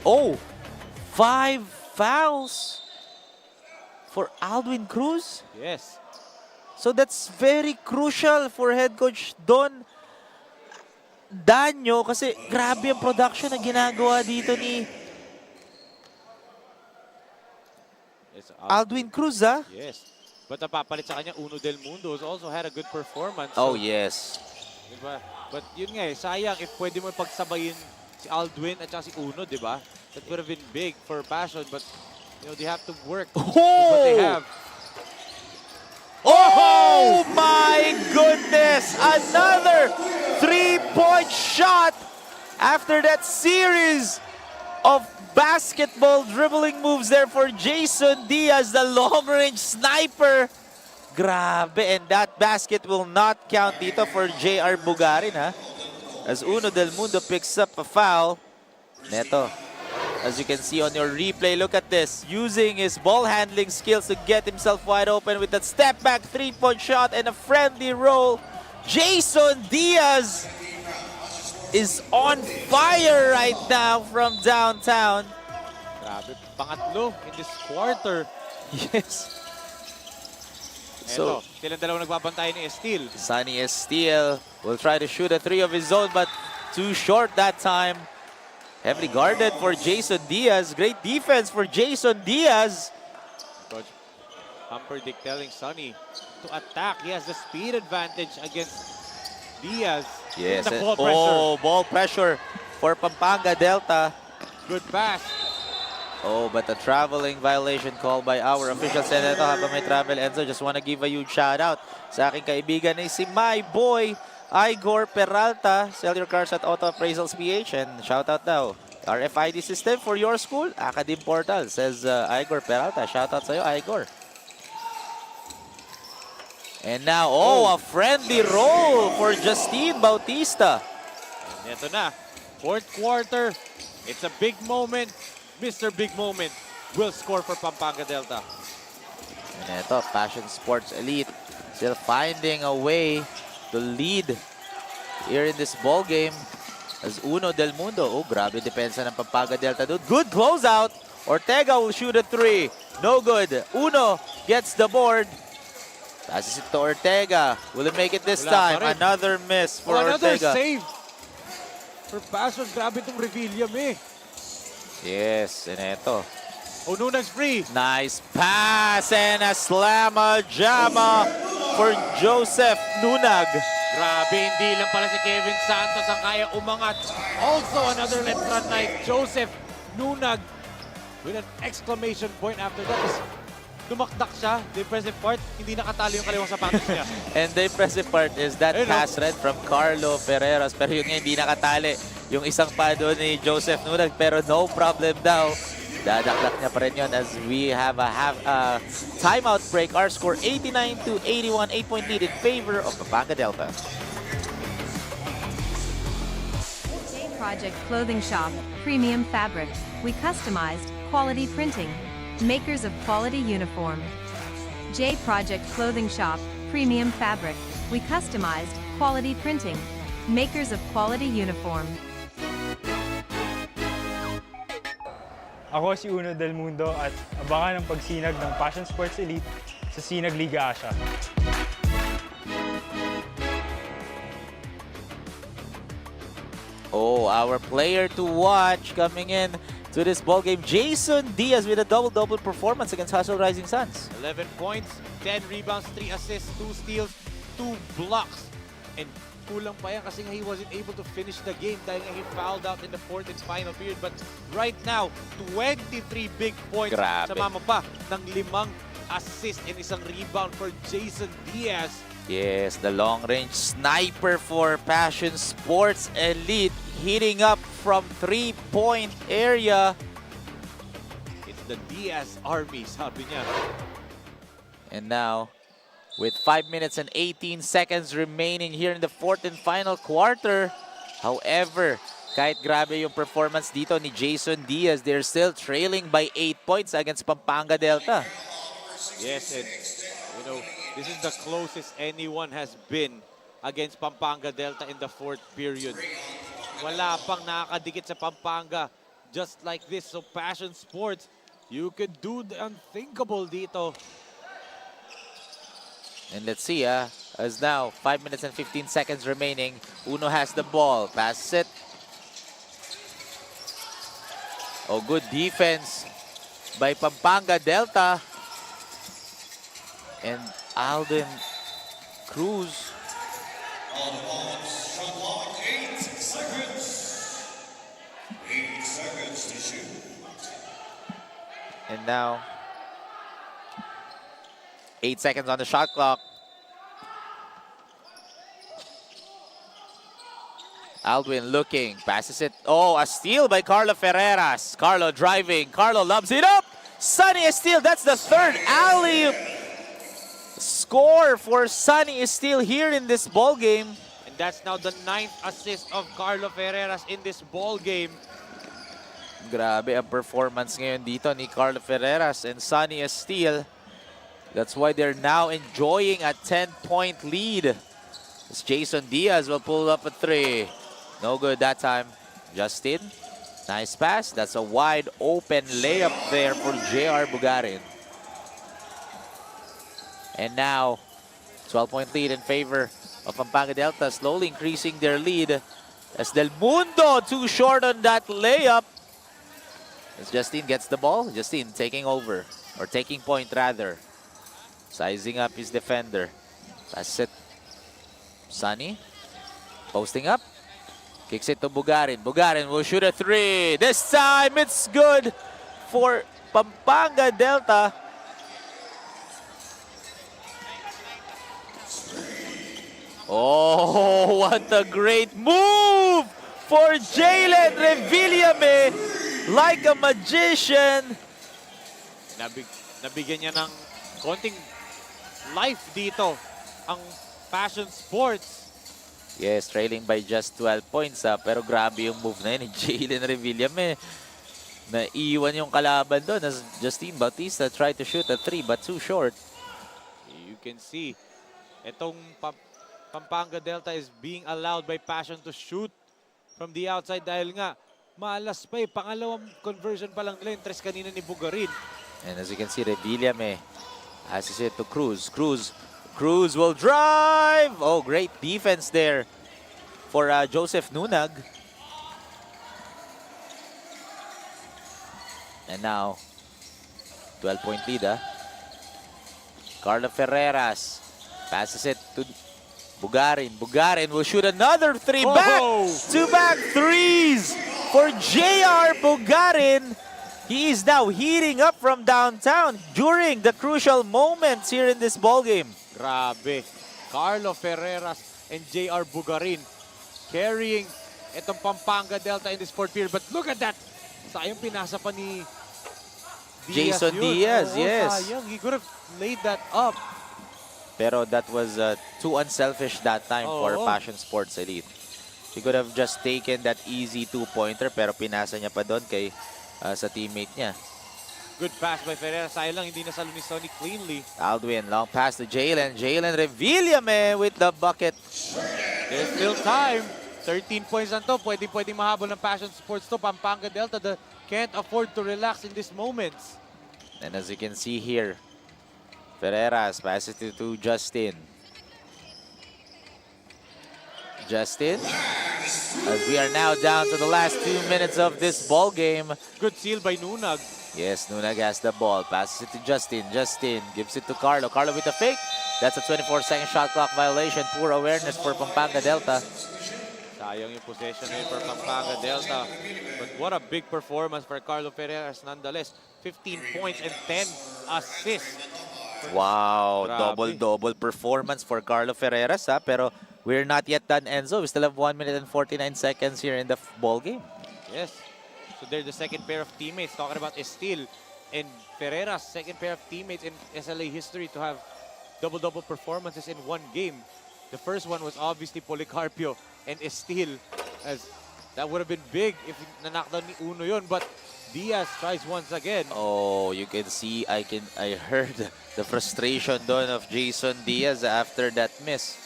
Oh! 5 fouls for Alduin Cruz. Yes. So that's very crucial for head coach Don Danyo kasi grabe ang production na ginagawa dito ni Alduin Cruz, Yes. But napapalit sa kanya, Uno Del Mundo has also had a good performance. Oh, yes. Diba? But yun nga eh, sayang if pwede mo pagsabayin si Alduin at saka si Uno, diba? That would have been big for Passion, but you know, they have to work with what they have. Oh my goodness! Another 3-point shot after that series of basketball dribbling moves there for Jason Diaz, the long-range sniper. Grabe, and that basket will not count dito for JR Bugarin, ha? As Uno Del Mundo picks up a foul. Neto, as you can see on your replay, look at this. Using his ball handling skills to get himself wide open with that step back three-point shot and a friendly roll. Jason Diaz is on fire right now from downtown. Grabe, pangatlo in this quarter. Yes. Eto, silang dalawa nagbabantay ni Estil. Sunny Estil will try to shoot a three of his own, but too short that time. Heavily guarded for Jason Diaz. Great defense for Jason Diaz. Coach Humperdick telling Sunny to attack. He has the speed advantage against Diaz. Yes. The ball pressure. Oh, ball pressure for Pampanga Delta. Good pass. Oh, but a traveling violation called by our officials. And ito, habang may travel, Enzo, just want to give a huge shout out sa aking kaibigan na si my boy, Igor Peralta. Sell your cars at Auto Appraisals PH. And shout out daw. RFID system for your school, Academy Portal, says Igor Peralta. Shout out sa'yo, Igor. And now, a friendly roll for Justine Bautista. And ito na, fourth quarter. It's a big moment. Mr. Big Moment will score for Pampanga Delta. And ito, Passion Sports Elite still finding a way to lead here in this ball game as Uno Del Mundo. Oh, grabe depensa ng Pampanga Delta dude. Good closeout. Ortega will shoot a three. No good. Uno gets the board. Passes it to Ortega. Will he make it this time? Another miss for Another Ortega. save for Passion. Grabe itong Revilla, Yes, and ito. Nunag's free. Nice pass and a slamma-jamma for Joseph Nunag. Grabe, hindi lang pala si Kevin Santos ang kaya umangat. Also another left run night. Joseph Nunag with an exclamation point after that. Dumakdak siya. The impressive part, hindi nakatali yung kaliwang sapatos niya. And the impressive part is that pass red from Carlo Ferreras. Pero yun nga, hindi nakatali yung isang pa doon ni Joseph Nunag. Pero no problem daw. Dadakdak niya pa rin yun as we have a timeout break. Our score 89-81, 8-point lead in favor of Pampanga Delta. Project Clothing Shop, Premium Fabric. We customized, quality printing. Makers of quality uniform. J Project Clothing Shop, Premium Fabric. We customized, quality printing. Makers of quality uniform. Ako si Uno Del Mundo at abangan ang pagsinag ng Passion Sports Elite sa SINAG Liga Asya. Oh, our player to watch coming in to this ball game, Jason Diaz with a double-double performance against Hustle Rising Suns. 11 points, 10 rebounds, 3 assists, 2 steals, 2 blocks. And kulang pa yan kasi nga he wasn't able to finish the game dahil nga he fouled out in the fourth and final period. But right now, 23 big points. Grabe. Sama mo pa ng 5 assists and isang rebound for Jason Diaz. Yes, the long-range sniper for Passion Sports Elite hitting up from 3-point area. It's the Diaz Army, sabi niya. And now, with 5 minutes and 18 seconds remaining here in the fourth and final quarter. However, kahit grabe yung performance dito ni Jason Diaz, they're still trailing by 8 points against Pampanga Delta. Yes, and you know, this is the closest anyone has been against Pampanga Delta in the fourth period. Wala pang nakakadikit sa Pampanga just like this. So Passion Sports, you could do the unthinkable dito. And let's see, as now 5 minutes and 15 seconds remaining. Uno has the ball, passes it. Oh, good defense by Pampanga Delta. And Alden Cruz. On the ball, shot clock, 8 seconds. 8 seconds to shoot. And now 8 seconds on the shot clock. Aldwin looking, passes it. Oh, a steal by Carlo Ferreras. Carlo driving. Carlo lobs it up. Sunny Steele, that's the third alley score for Sunny Steele here in this ball game. And that's now the 9th assist of Carlo Ferreras in this ball game. Grabe ang performance ngayon dito ni Carlo Ferreras and Sunny Steele. That's why they're now enjoying a 10-point lead. As Jason Diaz will pull up a 3. No good that time. Justin, nice pass. That's a wide open layup there for JR Bugarin. And now, 12-point lead in favor of Pampanga Delta, slowly increasing their lead. As Del Mundo too short on that layup. As Justin gets the ball, Justin taking over, or taking point rather. Sizing up his defender. Pass it. Sunny, posting up. Kicks it to Bugarin. Bugarin will shoot a 3. This time it's good for Pampanga Delta. Oh, what a great move for Jalen Revillame. Like a magician. Nabigyan niya ng konting life dito ang Passion Sports. Yes, trailing by just 12 points. Pero grabe yung move na yun ni Jalen Revillame. Naiwan yung kalaban doon as Justine Bautista tried to shoot a 3 but too short. You can see, itong Pampanga Delta is being allowed by Passion to shoot from the outside dahil nga malas pa eh. Pangalawang conversion pa lang nila yung 3 kanina ni Bugarin. And as you can see, Revillame passes it to Cruz. Cruz will drive. Oh, great defense there for Joseph Nunag. And now, 12-point lead. Carlo Ferreras passes it to Bugarin. Bugarin will shoot another 3 back. 2-back threes for JR Bugarin. He is now heating up from downtown during the crucial moments here in this ball game. Grabe. Carlo Ferreras and JR Bugarin carrying itong Pampanga Delta in this fourth period. But look at that. Sayang pinasa pa ni Diaz Jason yun. Diaz, Oo, yes. Sayang. He could have laid that up. Pero that was too unselfish that time for Passion Sports Elite. He could have just taken that easy 2-pointer pero pinasa niya pa doon kay sa teammate niya. Good pass by Ferreras. Sayang lang, hindi nasalo ni Sonny cleanly. Aldwin, long pass to Jalen. Jalen Revillame with the bucket. There's still time. 13 points na to. Pwedeng mahabol ng Passion Sports to. Pampanga Delta can't afford to relax in these moments. And as you can see here, Ferreras passes it to Justin. Justin, as we are now down to the last 2 minutes of this ball game. Good seal by Nunag. Yes, Nunag has the ball. Passes it to Justin. Justin gives it to Carlo. Carlo with a fake. That's a 24-second shot clock violation. Poor awareness for Pampanga Delta. Sayang yung possession ngayon for Pampanga Delta. But what a big performance for Carlo Ferreras nonetheless. 15 points and 10 assists. Wow, Grabe. double-double performance for Carlo Ferreras. Pero we're not yet done, Enzo. We still have 1 minute and 49 seconds here in the ball game. Yes. So they're the second pair of teammates. Talking about Estil and Ferreras, second pair of teammates in SLA history to have double-double performances in one game. The first one was obviously Policarpio and Estil, as that would have been big if na-knockdown ni Uno yun. But Diaz tries once again. Oh, you can see, I heard the frustration doon of Jason Diaz after that miss.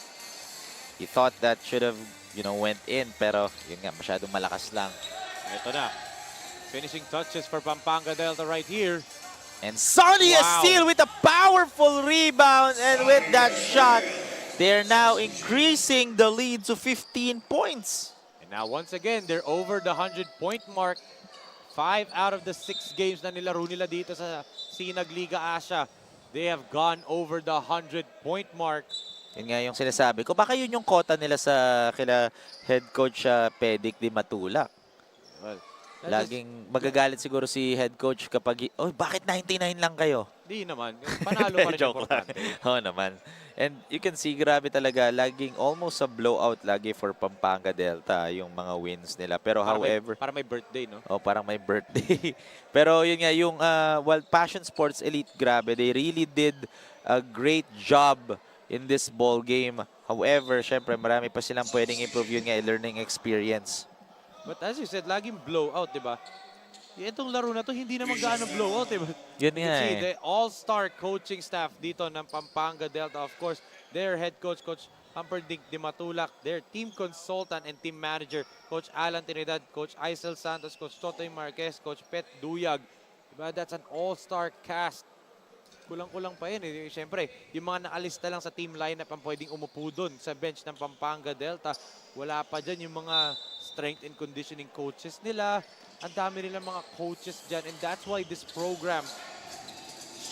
He thought that should have, went in, pero yun nga, masyadong malakas lang. Ito na. Finishing touches for Pampanga Delta right here. And Sonny Steele with a powerful rebound, and with that shot, they're now increasing the lead to 15 points. And now once again, they're over the 100-point mark. 5 out of the 6 games na nilaro nila dito sa SINAG Liga Asya, they have gone over the 100-point mark. Yun nga yung sinasabi ko. Baka yun yung kota nila sa kila head coach Pedic Di Matulak. Well, laging magagalit siguro si head coach kapag, oh, bakit 99 lang kayo? Di naman. Panalo pa rin Joke lang. importante. Oo naman. And you can see, grabe talaga, laging almost a blowout lagi for Pampanga Delta yung mga wins nila. Pero however... Para may birthday, no? Oh, parang may birthday. Pero yun nga, yung Passion Sports Elite, grabe, they really did a great job in this ball game. However, syempre, marami pa silang pwedeng improve yun nga, learning experience. But as you said, laging blowout, di ba? Itong laro na to, hindi naman gaano blowout, eh. Yun nga See, eh. the all-star coaching staff dito ng Pampanga Delta, of course, their head coach, Coach Humperdinck Di Matulak, their team consultant and team manager, Coach Alan Trinidad, Coach Aisel Santos, Coach Totoy Marquez, Coach Pet Duyag. Diba? That's an all-star cast. Kulang-kulang pa yun. Eh. Siyempre, yung mga nakalista lang sa team lineup ang pwedeng umupo dun sa bench ng Pampanga Delta. Wala pa dyan yung mga strength and conditioning coaches nila. Ang dami nila mga coaches dyan. And that's why this program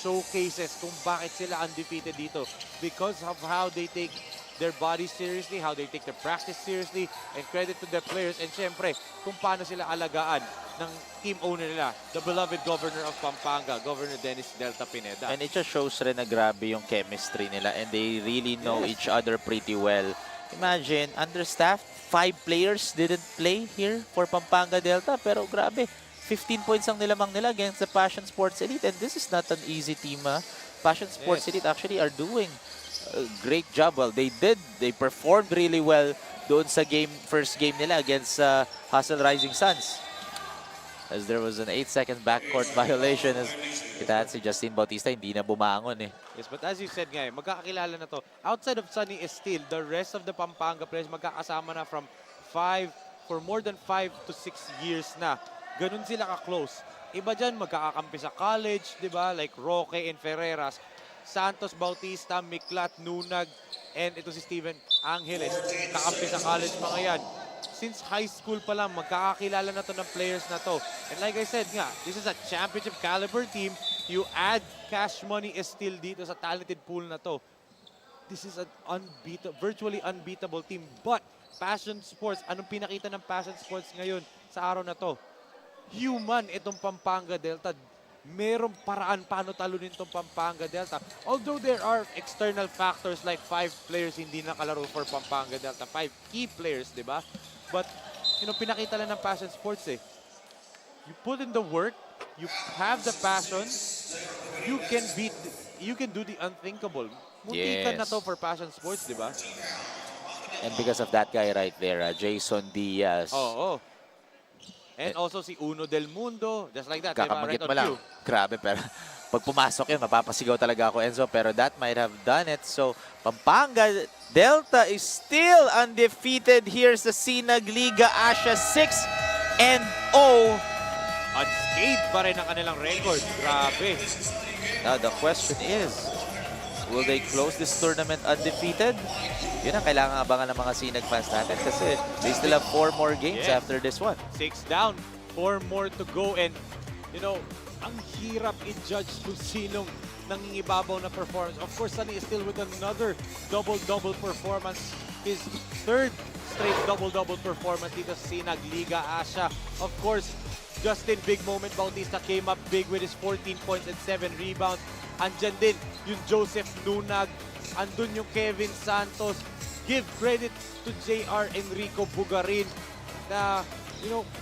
showcases kung bakit sila undefeated dito. Because of how they take their body seriously, how they take their practice seriously, and credit to the players. And syempre, kung paano sila alagaan ng team owner nila, the beloved governor of Pampanga, Governor Dennis Delta Pineda. And it just shows rin na grabe yung chemistry nila and they really know each other pretty well. Imagine, understaffed, 5 players didn't play here for Pampanga Delta, pero grabe, 15 points ang nilamang nila against the Passion Sports Elite, and this is not an easy team. Passion Sports Elite actually are doing a great job. Well, they performed really well doon sa first game nila against Hustle Rising Suns. As there was an 8-second backcourt violation as kita si Justin Bautista hindi na bumangon eh. Yes, but as you said nga, magkakakilala na to. Outside of Sunny Estil, the rest of the Pampanga players magkakasama na for more than 5 to 6 years na. Ganun sila ka-close. Iba dyan, magkakakampi sa college, di ba? Like Roque and Ferreras, Santos Bautista, Miklat, Nunag, and ito si Steven Angeles. Kakampi sa college mga yan. Since high school pa lang, magkakakilala na to ng players na to. And like I said nga, this is a championship caliber team. You add cash money is still dito sa talented pool na to. This is an virtually unbeatable team. But Passion Sports, anong pinakita ng Passion Sports ngayon sa araw na to? Human itong Pampanga Delta. Merong paraan paano talunin itong Pampanga Delta. Although there are external factors like 5 players hindi nakalaro for Pampanga Delta. 5 key players, di ba? But, pinakita lang ng Passion Sports eh. You put in the work, you have the passion, you can do the unthinkable. Muntikan na to for Passion Sports, di ba? And because of that guy right there, Jason Diaz. Oo. And also si Uno Del Mundo, just like that. Kakamagit diba? mo lang. Grabe, pero pag pumasok yun, mapapasigaw talaga ako, Enzo. Pero that might have done it. So, Pampanga Delta is still undefeated here sa SINAG Liga Asya 6-0. Unscathed pa rin ang kanilang record. Grabe. Now, the question is, will they close this tournament undefeated? Yun ang kailangan abangan ng mga SINAG fans natin kasi they still have 4 more games after this one. 6 down, 4 more to go. And, ang hirap i-judge kung sinong nangingibabaw na performance. Of course, Sunny is still with another double-double performance. His 3rd straight double-double performance dito sa SINAG Liga Asya. Of course, Justin Big Moment Bautista came up big with his 14 points and 7 rebounds. Andyan din yung Joseph Nunag. Andun yung Kevin Santos. Give credit to JR Enrico Bugarin na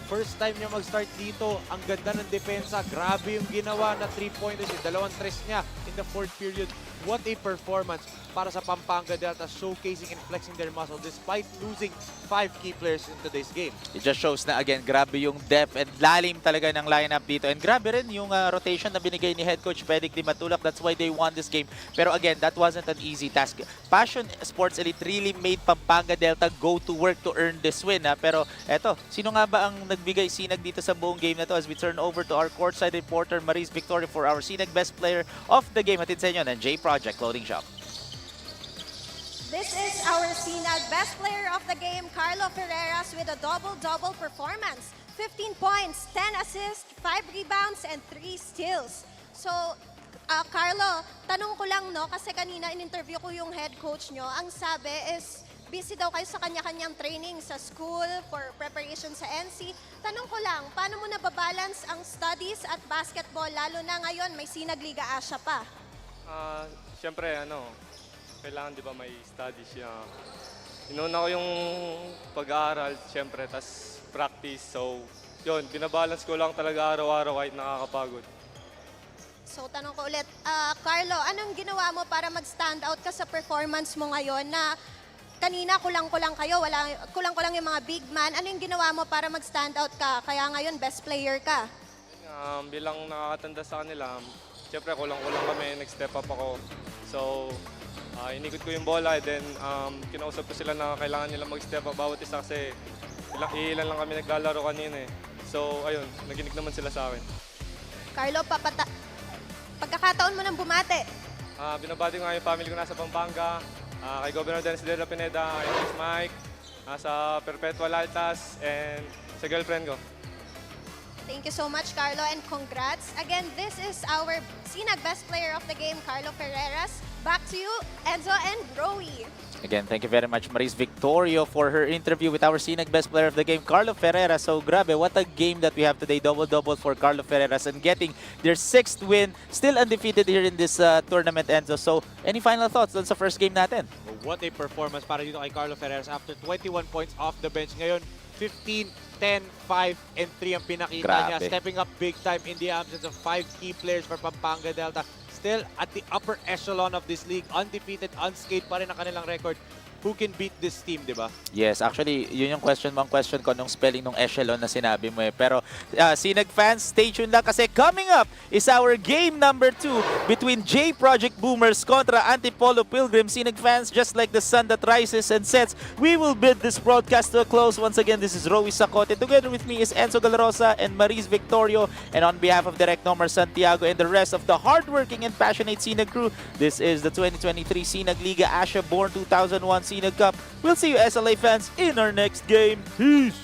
first time niya mag-start dito. Ang ganda ng depensa. Grabe yung ginawa na 3-pointers. Yung 2 tres niya in the 4th period. What a performance para sa Pampanga Delta, showcasing and flexing their muscle despite losing 5 key players in today's game. It just shows na again, grabe yung depth and lalim talaga ng lineup dito. And grabe rin yung rotation na binigay ni Head Coach Pedic Di Matulak. That's why they won this game. Pero again, that wasn't an easy task. Passion Sports Elite really made Pampanga Delta go to work to earn this win. Pero eto, sino nga ba ang nagbigay SINAG dito sa buong game na to as we turn over to our courtside reporter Maris Victoria for our SINAG Best Player of the Game. Hatid sa inyo ng J Project Clothing Shop. This is our SINAG Best Player of the Game, Carlo Ferreras, with a double-double performance. 15 points, 10 assists, 5 rebounds, and 3 steals. So, Carlo, tanong ko lang, no, kasi kanina in-interview ko yung head coach nyo, ang sabi is busy daw kayo sa kanya-kanyang training sa school for preparation sa NC. Tanong ko lang, paano mo nababalance ang studies at basketball, lalo na ngayon may Sinag Liga Asya pa? Siyempre, kailangan di ba may studies siya. Inuna ko yung pag-aaral, siyempre, tas practice. So, yun, binabalance ko lang talaga araw-araw kahit nakakapagod. So, tanong ko ulit, Carlo, anong ginawa mo para mag-stand out ka sa performance mo ngayon na kanina kulang-kulang kayo, kulang-kulang yung mga big man. Ano yung ginawa mo para mag-stand out ka? Kaya ngayon, best player ka. Bilang nakakatanda sa kanila, siyempre kulang-kulang kami, nag-step up ako. So, inikot ko yung bola, then kinausap ko sila na kailangan nila mag-step up bawat isa kasi ilan lang kami naglalaro kanina eh. So, ayun, naginig naman sila sa akin. Carlo, pagkakataon mo ng bumate. Binabati ko nga yung family ko nasa Pampanga, kay Governor Dennis de la Pineda, kay Coach Mike, sa Perpetual Altas, and sa girlfriend ko. Thank you so much, Carlo, and congrats. Again, this is our Sinag Best Player of the Game, Carlo Ferreras. Back to you, Enzo and Rowie. Again, thank you very much, Maris Victorio, for her interview with our Sinag Best Player of the Game, Carlo Ferreras. So, grabe, what a game that we have today. Double-double for Carlo Ferreras and getting their 6th win. Still undefeated here in this tournament, Enzo. So, any final thoughts on sa first game natin? What a performance para dito kay Carlo Ferreras after 21 points off the bench. Ngayon, 15, 10, 5, and 3 ang pinakita niya. Stepping up big time in the absence of 5 key players for Pampanga Delta. Still at the upper echelon of this league, undefeated, unscathed pa rin ang kanilang record. Who can beat this team, di ba? Yes, actually, yun yung question ko nung spelling nung echelon na sinabi mo eh. Pero Sinag fans, stay tuned lang kasi coming up is our game number 2 between J Project Boomers kontra Antipolo Pilgrim. Sinag fans, just like the sun that rises and sets, we will bid this broadcast to a close. Once again, this is Rowie Sacote. Together with me is Enzo Galarosa and Maris Victorio. And on behalf of Direct Nomar Santiago and the rest of the hardworking and passionate Sinag crew, this is the 2023 Sinag Liga Asya Born 2001 Sinag Cup. We'll see you SLA fans in our next game. Peace!